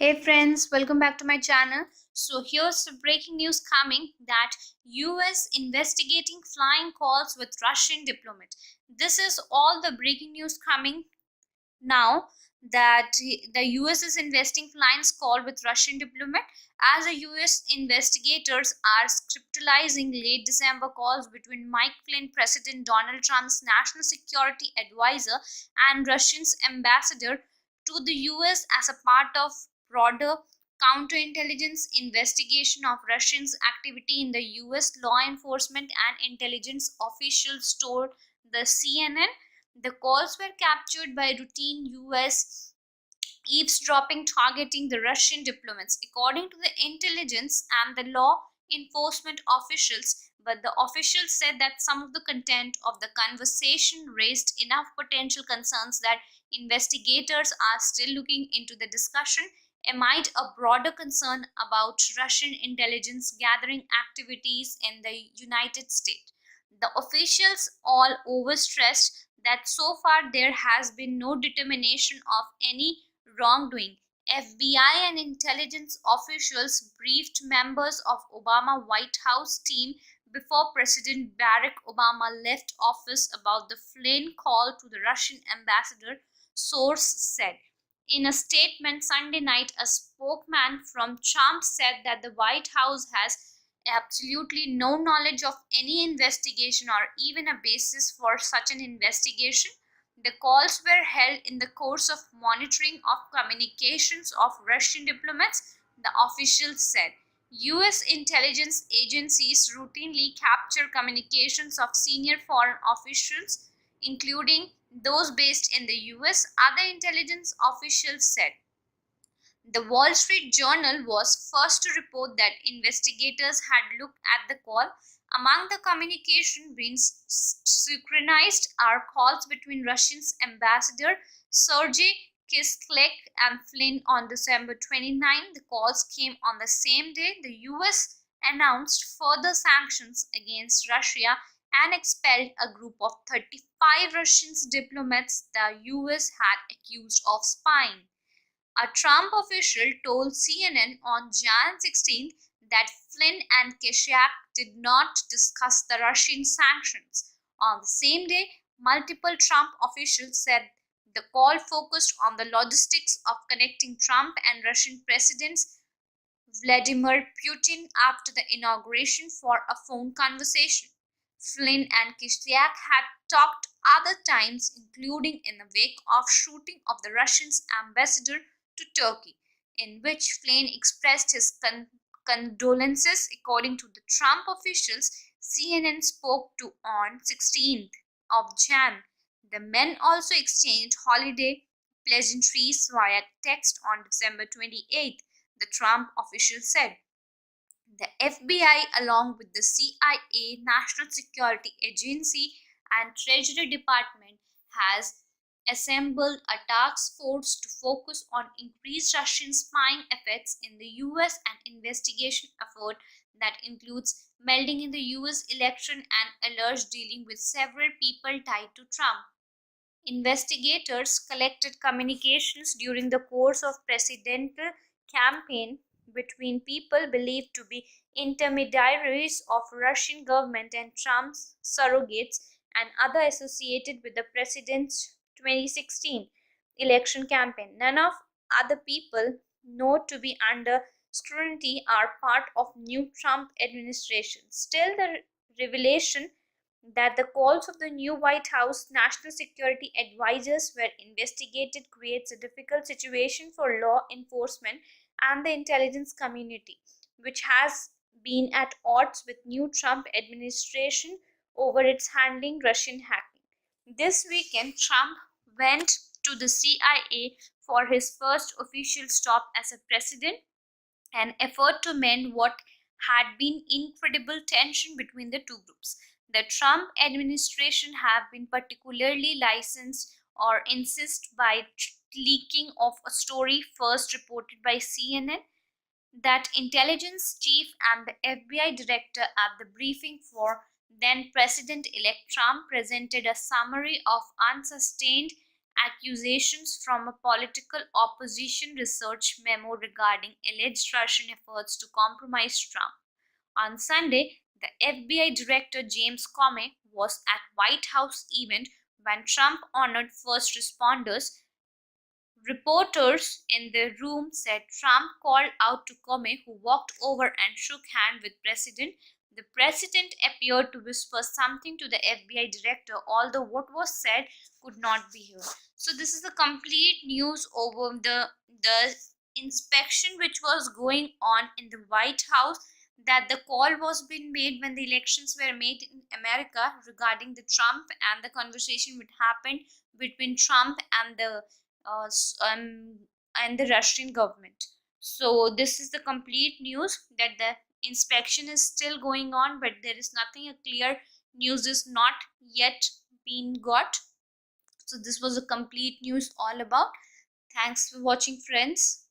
Hey friends, welcome back to my channel. So here's the breaking news coming that US investigating flying calls with Russian diplomat. This is all the breaking news coming now that the US is investing flying call with Russian diplomat as the US investigators are scrutinizing late December calls between Mike Flynn, President Donald Trump's national security advisor, and Russian's ambassador to the US as a part of broader counterintelligence investigation of Russians' activity in the US. Law enforcement and intelligence officials told the CNN the calls were captured by routine US eavesdropping targeting the Russian diplomats, according to the intelligence and the law enforcement officials. But the officials said that some of the content of the conversation raised enough potential concerns that investigators are still looking into the discussion amid a broader concern about Russian intelligence gathering activities in the United States. The officials all overstressed that so far there has been no determination of any wrongdoing. FBI and intelligence officials briefed members of Obama White House team before President Barack Obama left office about the Flynn call to the Russian ambassador, source said. In a statement Sunday night, a spokesman from Trump said that the White House has absolutely no knowledge of any investigation or even a basis for such an investigation. The calls were held in the course of monitoring of communications of Russian diplomats, the officials said. US intelligence agencies routinely capture communications of senior foreign officials, including those based in the US, other intelligence officials said. The Wall Street Journal was first to report that investigators had looked at the call. Among the communication being synchronized are calls between Russia's ambassador Sergei Kislyak and Flynn on December 29. The calls came on the same day the US announced further sanctions against Russia and expelled a group of 35 Russian diplomats the US had accused of spying. A Trump official told CNN on Jan 16 that Flynn and Kislyak did not discuss the Russian sanctions. On the same day, multiple Trump officials said the call focused on the logistics of connecting Trump and Russian presidents Vladimir Putin after the inauguration for a phone conversation. Flynn and Kislyak had talked other times, including in the wake of shooting of the Russian ambassador to Turkey, in which Flynn expressed his condolences. According to the Trump officials CNN spoke to on 16th of Jan. The men also exchanged holiday pleasantries via text on December 28th, the Trump official said. The FBI, along with the CIA, National Security Agency, and Treasury Department, has assembled a task force to focus on increased Russian spying efforts in the US and investigation effort that includes meddling in the US election and alleged dealing with several people tied to Trump. Investigators collected communications during the course of presidential campaign between people believed to be intermediaries of Russian government and Trump's surrogates and other associated with the president's 2016 election campaign. None of other people known to be under scrutiny are part of new Trump administration. Still, the revelation that the calls of the new White House national security advisors were investigated creates a difficult situation for law enforcement and the intelligence community, which has been at odds with new Trump administration over its handling Russian hacking. This weekend, Trump went to the CIA for his first official stop as a president, an effort to mend what had been incredible tension between the two groups. The Trump administration have been particularly licensed or insist by leaking of a story first reported by CNN that intelligence chief and the FBI director at the briefing for then President-elect Trump presented a summary of unsustained accusations from a political opposition research memo regarding alleged Russian efforts to compromise Trump. On Sunday, the FBI Director James Comey was at White House event when Trump honored first responders. Reporters in the room said Trump called out to Comey, who walked over and shook hands with President. The president appeared to whisper something to the FBI director, although what was said could not be heard. So this is the complete news over the inspection which was going on in the White House, that the call was being made when the elections were made in America regarding the Trump, and the conversation would happen between Trump uh, and the Russian government. So this is the complete news, that the inspection is still going on, but there is nothing, a clear news is not yet been got. So this was a complete news all about. Thanks for watching, friends.